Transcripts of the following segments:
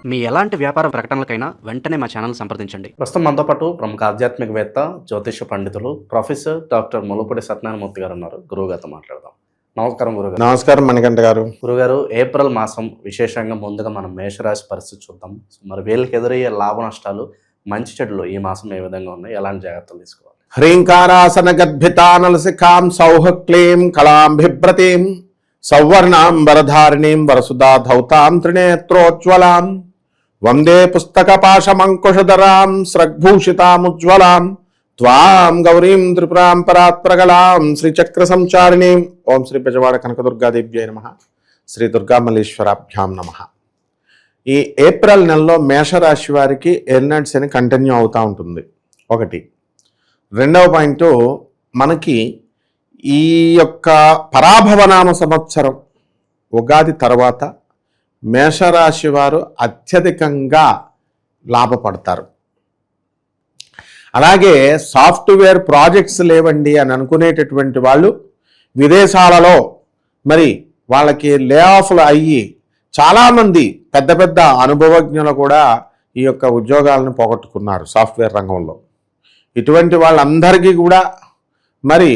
మీ ఎలాంటి వ్యాపార ప్రకటనలకైనా వెంటనే మా ఛానల్ సంప్రదించండి. ప్రస్తుతం మనతో పాటు ప్రముఖ ఆధ్యాత్మికవేత్త, జ్యోతిష పండితులు ప్రొఫెసర్ డాక్టర్ ముల్లపూడి సత్యనారాయణమూర్తి గారు ఉన్నారు. గురువుగారితో మాట్లాడదాం. నమస్కారం గురుగారు. నమస్కారం మణికంఠ గారు. గురుగారు, ఏప్రిల్ మాసం విశేషంగా ముందుగా మనం మేషరాశి పరిస్థితి చూద్దాం. మరి వీళ్ళకి ఎదురయ్యే లాభ నష్టాలు, మంచి చెడులు ఈ మాసం ఏ విధంగా ఉన్నాయి, ఎలాంటి జాగ్రత్తలు తీసుకోవాలి? హ్రీంకారాసన గద్భితానలసికాం సౌహక్లీం కళాం బిభ్రతీం సౌవర్ణాం వరధారిణీం వరసుదా ధౌతాం త్రినేత్రోజ్వలాం వందే పుస్తకపాశమంకుశధరాం స్రగ్భూషితాముజ్వలాం త్వాం గౌరీం త్రిపురాం పరాత్ప్రగళాం శ్రీచక్ర సంచారిణీం. ఓం శ్రీ బెజవాడ కనకదుర్గాదేవ్యై నమః. శ్రీ దుర్గామల్లేశ్వరాభ్యాం నమః. ఈ ఏప్రిల్ నెలలో మేషరాశి వారికి ఎర్నడ్స్ అని కంటిన్యూ అవుతూ ఉంటుంది. ఒకటి. రెండవ పాయింట్, మనకి ఈ యొక్క పరాభవనామ సంవత్సరం ఉగాది తర్వాత మేషరాశి వారు అత్యధికంగా లాభపడతారు. అలాగే సాఫ్ట్వేర్ ప్రాజెక్ట్స్ లేవండి అని అనుకునేటటువంటి వాళ్ళు విదేశాలలో మరి వాళ్ళకి లే ఆఫ్లు అయ్యి చాలామంది పెద్ద పెద్ద అనుభవజ్ఞులు కూడా ఈ యొక్క ఉద్యోగాలను పోగొట్టుకున్నారు సాఫ్ట్వేర్ రంగంలో. ఇటువంటి వాళ్ళందరికీ కూడా మరి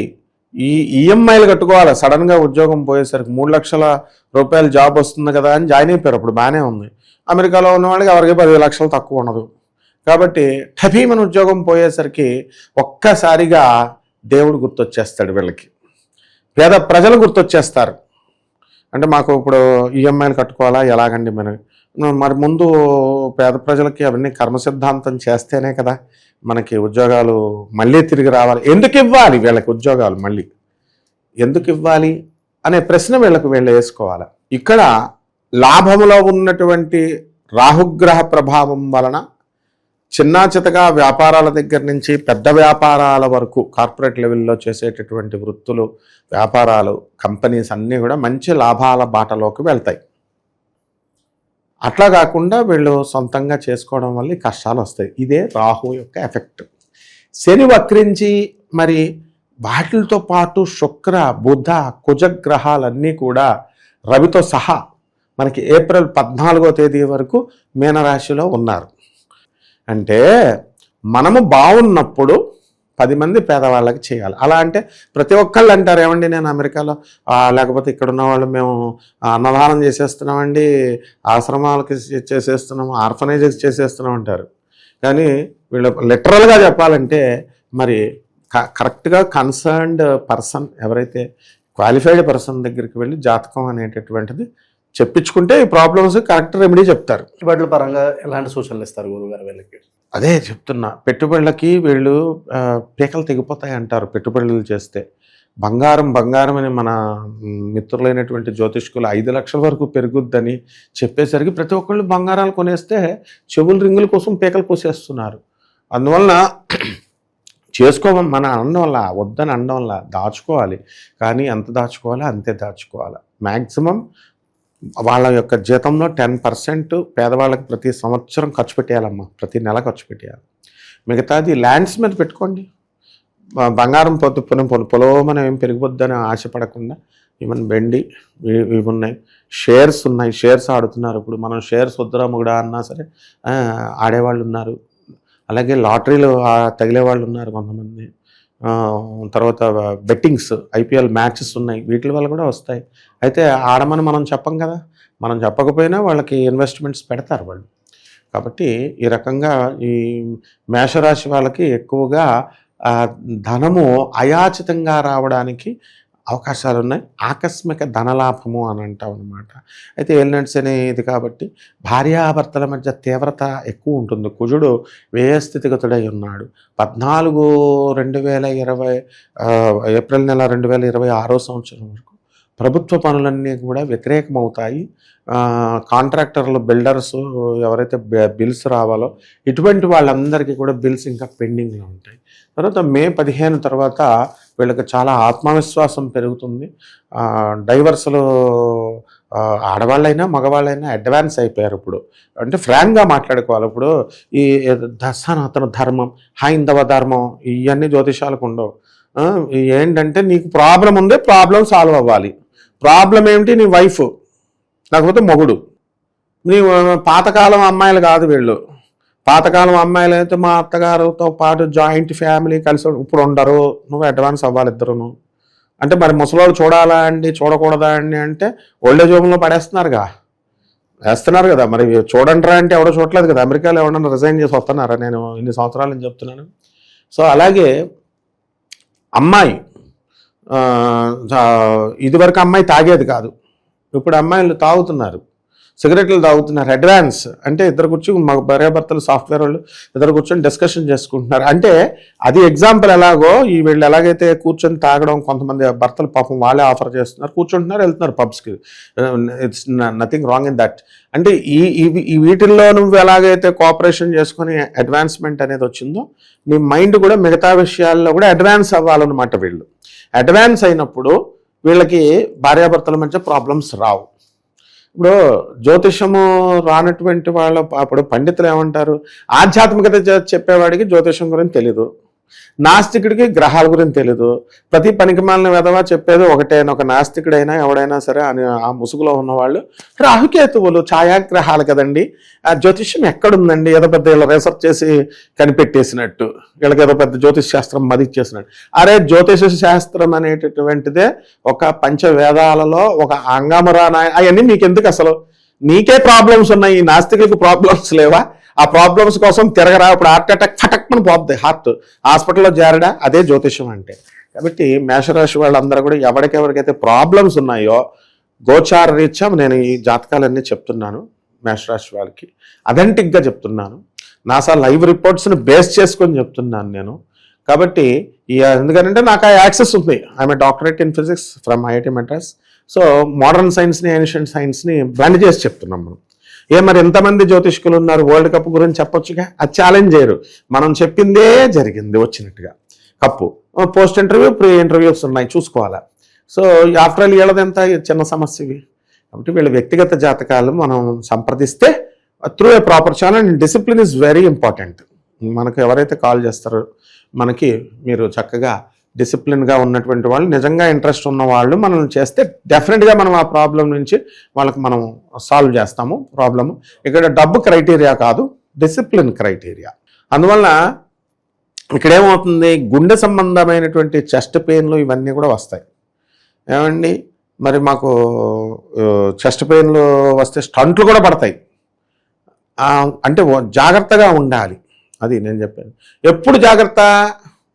ఈ ఈఎంఐలు కట్టుకోవాలి. సడన్గా ఉద్యోగం పోయేసరికి 3 లక్షల రూపాయలు జాబ్ వస్తుంది కదా అని జాయిన్ అయిపోయారు. అప్పుడు బాగానే ఉంది. అమెరికాలో ఉన్న వాళ్ళకి ఎవరికి 10 లక్షలు తక్కువ ఉండదు. కాబట్టి టఫీమన్ ఉద్యోగం పోయేసరికి ఒక్కసారిగా దేవుడు గుర్తొచ్చేస్తాడు. వీళ్ళకి పేద ప్రజలు గుర్తొచ్చేస్తారు. అంటే మాకు ఇప్పుడు ఈఎంఐలు కట్టుకోవాలా, ఎలాగండి మరి ముందు పేద ప్రజలకి అవన్నీ కర్మ సిద్ధాంతం చేస్తేనే కదా మనకి ఉద్యోగాలు మళ్ళీ తిరిగి రావాలి. ఎందుకు ఇవ్వాలి వీళ్ళకి ఉద్యోగాలు, మళ్ళీ ఎందుకు ఇవ్వాలి అనే ప్రశ్న వీళ్ళకు వేసుకోవాలి. ఇక్కడ లాభములో ఉన్నటువంటి రాహుగ్రహ ప్రభావం వలన చిన్నా చితగా వ్యాపారాల దగ్గర నుంచి పెద్ద వ్యాపారాల వరకు కార్పొరేట్ లెవెల్లో చేసేటటువంటి వృత్తులు, వ్యాపారాలు, కంపెనీస్ అన్నీ కూడా మంచి లాభాల బాటలోకి వెళ్తాయి. అట్లా కాకుండా వీళ్ళు సొంతంగా చేసుకోవడం వల్ల కష్టాలు వస్తాయి. ఇదే రాహు యొక్క ఎఫెక్ట్. శని వక్రించి మరి వాటితో పాటు శుక్ర, బుధ, కుజగ్రహాలన్నీ కూడా రవితో సహా మనకి ఏప్రిల్ 14వ తేదీ వరకు మీనరాశిలో ఉన్నారు. అంటే మనము బాగున్నప్పుడు 10 మంది పేదవాళ్ళకి చేయాలి. అలా అంటే ప్రతి ఒక్కళ్ళు అంటారు, ఏమండి నేను అమెరికాలో లేకపోతే ఇక్కడ ఉన్న వాళ్ళు మేము అన్నదానం చేసేస్తున్నామండి, ఆశ్రమాలకి చేసేస్తున్నాము, ఆర్ఫనైజెస్ చేసేస్తున్నాం అంటారు. కానీ వీళ్ళు లిటరల్గా చెప్పాలంటే మరి కరెక్ట్గా కన్సర్న్డ్ పర్సన్, ఎవరైతే క్వాలిఫైడ్ పర్సన్ దగ్గరికి వెళ్ళి జాతకం అనేటటువంటిది చెప్పించుకుంటే ఈ ప్రాబ్లమ్స్ కరెక్ట్ రెమెడీ చెప్తారు. పెట్టుబడుల పరంగా ఎలాంటి సూచనలు ఇస్తారు గురువుగారు వీళ్ళకి? అదే చెప్తున్నా, పెట్టుబడులకి వీళ్ళు పీకలు తెగిపోతాయి అంటారు. పెట్టుబడులు చేస్తే బంగారం అని మన మిత్రులైనటువంటి జ్యోతిష్కులు 5 లక్షల వరకు పెరుగుద్దని చెప్పేసరికి ప్రతి ఒక్కళ్ళు బంగారాలు కొనేస్తే చెవుల రింగుల కోసం పీకలు పోసేస్తున్నారు. అందువలన చేసుకోమని మన అనడం వల్ల, వద్దని అనడం వల్ల దాచుకోవాలి. కానీ ఎంత దాచుకోవాలో అంతే దాచుకోవాలి. మ్యాక్సిమం వాళ్ళ యొక్క జీతంలో 10% పేదవాళ్ళకి ప్రతి సంవత్సరం ఖర్చు పెట్టేయాలమ్మా, ప్రతి నెల ఖర్చు పెట్టేయాలి. మిగతాది ల్యాండ్స్ మీద పెట్టుకోండి. బంగారం పొలమని ఏం పెరిగిపోద్దని ఆశపడకుండా ఈవెన్ వెండి ఇవి ఉన్నాయి, షేర్స్ ఉన్నాయి. షేర్స్ ఆడుతున్నారు. ఇప్పుడు మనం షేర్స్ వద్దురా మొగుడా అన్నా సరే ఆడేవాళ్ళు ఉన్నారు. అలాగే లాటరీలు తగిలే వాళ్ళు ఉన్నారు కొంతమంది. తర్వాత బెట్టింగ్స్, ఐపీఎల్ మ్యాచెస్ ఉన్నాయి. వీటి వల్ల కూడా వస్తాయి. అయితే ఆడమని మనం చెప్పం కదా, మనం చెప్పకపోయినా వాళ్ళకి ఇన్వెస్ట్మెంట్స్ పెడతారు వాళ్ళు. కాబట్టి ఈ రకంగా ఈ మేషరాశి వాళ్ళకి ఎక్కువగా ధనము అయాచితంగా రావడానికి అవకాశాలు ఉన్నాయి. ఆకస్మిక ధనలాభము అని అంటాం అన్నమాట. అయితే ఏలినట్స్ అనేది కాబట్టి భార్యాభర్తల మధ్య తీవ్రత ఎక్కువ ఉంటుంది. కుజుడు వ్యయస్థితిగతుడై ఉన్నాడు. 14/2020 ఏప్రిల్ నెల 2026వ సంవత్సరం వరకు ప్రభుత్వ పనులన్నీ కూడా వ్యతిరేకమవుతాయి. కాంట్రాక్టర్లు, బిల్డర్స్ ఎవరైతే బిల్స్ రావాలో ఇటువంటి వాళ్ళందరికీ కూడా బిల్స్ ఇంకా పెండింగ్లో ఉంటాయి. తర్వాత మే 15 తర్వాత వీళ్ళకి చాలా ఆత్మవిశ్వాసం పెరుగుతుంది. డైవర్సులు ఆడవాళ్ళైనా మగవాళ్ళైనా అడ్వాన్స్ అయిపోయారు. ఇప్పుడు అంటే ఫ్రాంక్గా మాట్లాడుకోవాలి. ఇప్పుడు ఈ సనాతన ధర్మం, హైందవ ధర్మం ఇవన్నీ జ్యోతిషాలకు ఉండవు. ఏంటంటే నీకు ప్రాబ్లం ఉంది, ప్రాబ్లం సాల్వ్ అవ్వాలి. ప్రాబ్లం ఏమిటి? నీ వైఫ్ లేకపోతే మొగుడు. పాతకాలం అమ్మాయిలు కాదు వీళ్ళు. పాతకాలం అమ్మాయిలు అయితే మా అత్తగారితో పాటు జాయింట్ ఫ్యామిలీ కలిసి ఇప్పుడు ఉండరు, నువ్వు అడ్వాన్స్ అవ్వాలి ఇద్దరును అంటే మరి ముసలోళ్ళు చూడాలా అండి చూడకూడదా అండి అంటే ఓల్డేజ్ హోమ్లో పడేస్తున్నారుగా, వేస్తున్నారు కదా. మరి చూడండి రా అంటే ఎవడో చూడలేదు కదా. అమెరికాలో ఎవడన్నా రిజైన్ చేసి వస్తున్నారా? నేను ఇన్ని సంవత్సరాలు నేను చెప్తున్నాను. సో అలాగే అమ్మాయి ఇదివరకు అమ్మాయి తాగేది కాదు, ఇప్పుడు అమ్మాయిలు తాగుతున్నారు, సిగరెట్లు తాగుతున్నారు. అడ్వాన్స్ అంటే ఇద్దరు కూర్చొని మా భార్యాభర్తలు సాఫ్ట్వేర్ వాళ్ళు ఇద్దరు కూర్చొని డిస్కషన్ చేసుకుంటున్నారు. అంటే అది ఎగ్జాంపుల్. ఎలాగో ఈ వీళ్ళు ఎలాగైతే కూర్చొని తాగడం, కొంతమంది భర్తలు పాపం వాళ్ళే ఆఫర్ చేస్తున్నారు, కూర్చుంటున్నారు, వెళ్తున్నారు పబ్స్కి. It's nothing wrong in that. అంటే ఈ వీటిల్లో నువ్వు ఎలాగైతే కోఆపరేషన్ చేసుకొని అడ్వాన్స్మెంట్ అనేది వచ్చిందో నీ మైండ్ కూడా మిగతా విషయాల్లో కూడా అడ్వాన్స్ అవ్వాలన్నమాట. వీళ్ళు అడ్వాన్స్ అయినప్పుడు వీళ్ళకి భార్యాభర్తల మధ్య ప్రాబ్లమ్స్ రావు. ఇప్పుడు జ్యోతిషము రానటువంటి వాళ్ళ అప్పుడు పండితులు ఏమంటారు, ఆధ్యాత్మికత చెప్పేవాడికి జ్యోతిషం గురించి తెలీదు, నాస్తికుడికి గ్రహాల గురించి తెలీదు. ప్రతి పనికిమాలిన విధవా చెప్పేది ఒకటే. ఒక నాస్తికుడైనా ఎవడైనా సరే అని ఆ ముసుగులో ఉన్నవాళ్ళు రాహుకేతువులు ఛాయాగ్రహాలు కదండి, ఆ జ్యోతిష్యం ఎక్కడుందండి, ఏదో పెద్ద వీళ్ళు రీసెర్చ్ చేసి కనిపెట్టేసినట్టు, వీళ్ళకి ఏదో పెద్ద జ్యోతిష్ శాస్త్రం మదిచ్చేసినట్టు. అరే జ్యోతిష శాస్త్రం అనేటటువంటిదే ఒక పంచవేదాలలో ఒక అంగమరానాయ. అవన్నీ మీకెందుకు అసలు? నీకే ప్రాబ్లమ్స్ ఉన్నాయి, ఈ నాస్తికులకు ప్రాబ్లమ్స్ లేవా? ఆ ప్రాబ్లమ్స్ కోసం తిరగరా. ఇప్పుడు హార్ట్ అటాక్ ఫటక్మని పోద్ది, హార్ట్ హాస్పిటల్లో చేరడా. అదే జ్యోతిషం అంటే. కాబట్టి మేషరాశి వాళ్ళందరూ కూడా ఎవరికెవరికైతే ప్రాబ్లమ్స్ ఉన్నాయో గోచార రీత్యా నేను ఈ జాతకాలన్నీ చెప్తున్నాను మేషరాశి వాళ్ళకి, అథెంటిక్గా చెప్తున్నాను. నాసా లైవ్ రిపోర్ట్స్ని బేస్ చేసుకొని చెప్తున్నాను నేను. కాబట్టి ఎందుకంటే నాకు ఆ యాక్సెస్ ఉంది. I'm doctorate in physics from IIT Madras. So modern సైన్స్ని ఏన్షియంట్ సైన్స్ని బ్లెండ్ చేసి చెప్తున్నాం మనం. మరి ఎంతమంది జ్యోతిష్కులు ఉన్నారు, వరల్డ్ కప్ గురించి చెప్పొచ్చుగా, అది ఛాలెంజ్ చేయరు. మనం చెప్పిందే జరిగింది వచ్చినట్టుగా. Cup post interview pre interviews ఉన్నాయి, చూసుకోవాలా. సో ఆఫ్టర్ ఆల్ వీళ్ళదెంత చిన్న సమస్య ఇవి. కాబట్టి వీళ్ళ వ్యక్తిగత జాతకాలు మనం సంప్రదిస్తే through a proper channel. Discipline is very important. మనకు ఎవరైతే కాల్ చేస్తారో మనకి మీరు చక్కగా డిసిప్లిన్గా ఉన్నటువంటి వాళ్ళు, నిజంగా ఇంట్రెస్ట్ ఉన్న వాళ్ళు మనల్ని చేస్తే డెఫినెట్గా మనం ఆ ప్రాబ్లం నుంచి వాళ్ళకి మనం సాల్వ్ చేస్తాము ప్రాబ్లము. ఇక్కడ డబ్బు క్రైటీరియా కాదు, డిసిప్లిన్ క్రైటీరియా. అందువల్ల ఇక్కడ ఏమవుతుంది, గుండె సంబంధమైనటువంటి చెస్ట్ పెయిన్లు ఇవన్నీ కూడా వస్తాయి. ఏమండి మరి మాకు చెస్ట్ పెయిన్లు వస్తే స్టంట్లు కూడా పడతాయి. అంటే జాగ్రత్తగా ఉండాలి, అది నేను చెప్పాను. ఎప్పుడు జాగ్రత్త?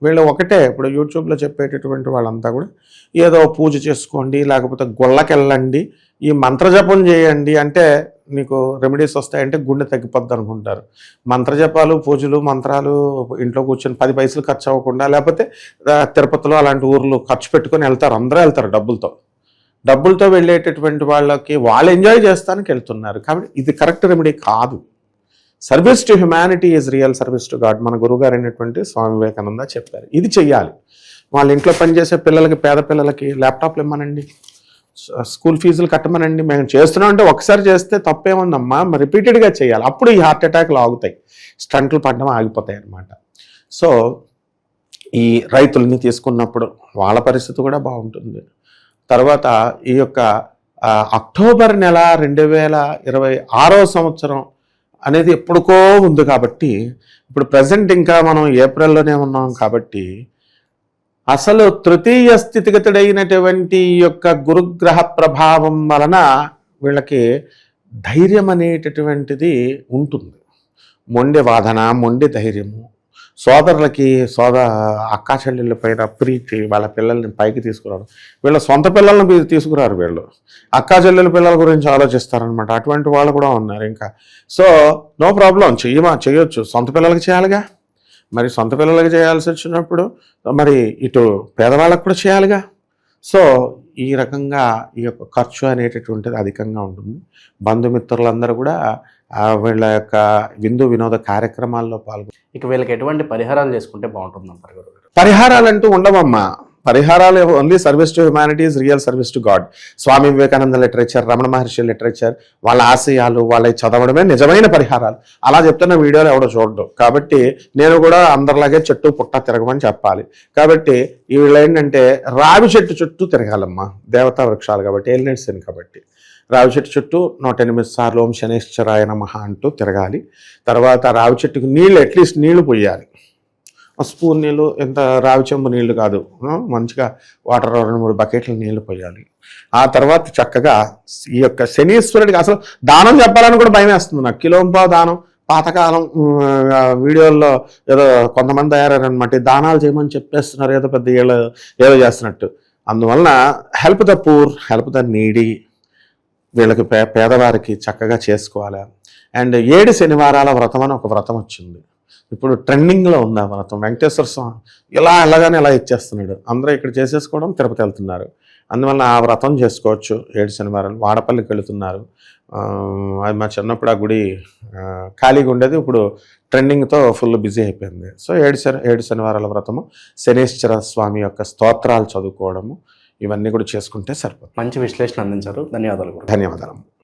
వీళ్ళు ఒకటే. ఇప్పుడు యూట్యూబ్లో చెప్పేటటువంటి వాళ్ళంతా కూడా ఏదో పూజ చేసుకోండి, లేకపోతే గుళ్ళకెళ్ళండి, ఈ మంత్రజపం చేయండి అంటే మీకు రెమెడీస్ వస్తాయంటే గుండె తగ్గిపోద్ది అనుకుంటారు. మంత్రజపాలు, పూజలు, మంత్రాలు ఇంట్లో కూర్చొని 10 పైసలు ఖర్చు అవ్వకుండా, లేకపోతే తిరుపతిలో అలాంటి ఊర్లు ఖర్చు పెట్టుకొని వెళ్తారు, అందరూ వెళ్తారు డబ్బులతో వెళ్ళేటటువంటి వాళ్ళకి వాళ్ళు ఎంజాయ్ చేస్తానికి వెళ్తున్నారు. కాబట్టి ఇది కరెక్ట్ రెమెడీ కాదు. Service to humanity is real service to God. మన గురువుగారు అయినటువంటి స్వామి వివేకానంద చెప్పారు. ఇది చెయ్యాలి. వాళ్ళ ఇంట్లో పనిచేసే పిల్లలకి, పేద పిల్లలకి ల్యాప్టాప్లు ఇమ్మనండి, స్కూల్ ఫీజులు కట్టమనండి. మేము చేస్తున్నాం అంటే ఒకసారి చేస్తే తప్పేముందమ్మా, రిపీటెడ్గా చేయాలి. అప్పుడు ఈ హార్ట్ అటాక్లు ఆగుతాయి, స్టంట్లు పడడం ఆగిపోతాయి అన్నమాట. సో ఈ రైతుల్ని తీసుకున్నప్పుడు వాళ్ళ పరిస్థితి కూడా బాగుంటుంది. తర్వాత ఈ యొక్క అక్టోబర్ నెల 2026వ సంవత్సరం అనేది ఎప్పుడుకో ఉంది కాబట్టి, ఇప్పుడు ప్రజెంట్ ఇంకా మనం ఏప్రిల్లోనే ఉన్నాం కాబట్టి అసలు తృతీయ స్థితిగతుడైనటువంటి యొక్క గురుగ్రహ ప్రభావం వలన వీళ్ళకి ధైర్యం అనేటటువంటిది ఉంటుంది. మొండి వాదన, మొండి ధైర్యము, సోదరులకి అక్కా చెల్లెళ్ళ పైన ప్రీతి, వాళ్ళ పిల్లల్ని పైకి తీసుకురావడం. వీళ్ళ సొంత పిల్లల్ని తీసుకురారు, వీళ్ళు అక్కా చెల్లెల పిల్లల గురించి ఆలోచిస్తారనమాట. అటువంటి వాళ్ళు కూడా ఉన్నారు ఇంకా. సో నో ప్రాబ్లం, చేయొచ్చు, సొంత పిల్లలకి చేయాలిగా. మరి సొంత పిల్లలకి చేయాల్సి వచ్చినప్పుడు మరి ఇటు పేదవాళ్ళకు కూడా చేయాలిగా. సో ఈ రకంగా ఈ యొక్క ఖర్చు అనేటటువంటిది అధికంగా ఉంటుంది. బంధుమిత్రులందరూ కూడా వీళ్ళ యొక్క విందు వినోద కార్యక్రమాల్లో పాల్గొని ఇక వీళ్ళకి ఎటువంటి పరిహారాలు చేసుకుంటే బాగుంటుంది అంటారు గురుగారు? పరిహారాలు అంటూ ఉండవమ్మా. పరిహారాలు only service to humanity is real service to God. Swami Vivekananda literature, Ramana Maharshi literature, వాళ్ళ ఆశయాలు వాళ్ళ చదవడమే నిజమైన పరిహారాలు. అలా చెప్తున్న వీడియోలు ఎవడో చూడడం. కాబట్టి నేను కూడా అందరిలాగే చెట్టు పుట్ట తిరగమని చెప్పాలి. కాబట్టి వీళ్ళు ఏంటంటే రావి చెట్టు చుట్టూ తిరగాలమ్మా, దేవతా వృక్షాలు కాబట్టి, ఏలినట్స్ కాబట్టి. రావి చెట్టు చుట్టూ 108 సార్లు ఓం శనేశ్వరాయ నమః అంటూ తిరగాలి. తర్వాత రావి చెట్టుకు నీళ్ళు అట్లీస్ట్ నీళ్లు పోయాలి. స్పూన్ నీళ్ళు, ఎంత రావి చెంబు నీళ్లు కాదు, మంచిగా వాటర్ 2-3 బకెట్ల నీళ్లు పోయాలి. ఆ తర్వాత చక్కగా ఈ యొక్క శనీశ్వరుడికి అసలు దానం చెప్పాలని కూడా భయం వేస్తుంది నాకు. కిలోంపావు దానం పాతకాలం వీడియోల్లో ఏదో కొంతమంది తయారనమాట, దానాలు చేయమని చెప్పేస్తున్నారు, ఏదో పెద్ద ఏదో చేస్తున్నట్టు. అందువలన help the poor, help the needy, వీళ్ళకి పేదవారికి చక్కగా చేసుకోవాలి. అండ్ 7 శనివారాల వ్రతం అని ఒక వ్రతం వచ్చింది, ఇప్పుడు ట్రెండింగ్లో ఉంది ఆ వ్రతం. వెంకటేశ్వర స్వామి ఎలాగానే ఇలా ఇచ్చేస్తున్నాడు, అందరూ ఇక్కడ చేసేసుకోవడం, తిరుపతి వెళ్తున్నారు. అందువల్ల ఆ వ్రతం చేసుకోవచ్చు. 7 శనివారాలు వాడపల్లికి వెళుతున్నారు. అది మా చిన్నప్పుడు ఆ గుడి ఖాళీగా ఉండేది, ఇప్పుడు ట్రెండింగ్తో ఫుల్ బిజీ అయిపోయింది. సో 7 శనివారాల వ్రతము, శనేశ్వర స్వామి యొక్క స్తోత్రాలు చదువుకోవడము, ఇవన్నీ కూడా చేసుకుంటే సరిపోతుంది. మంచి విశ్లేషణ అందించారు. ధన్యవాదాలు. ధన్యవాదాలు.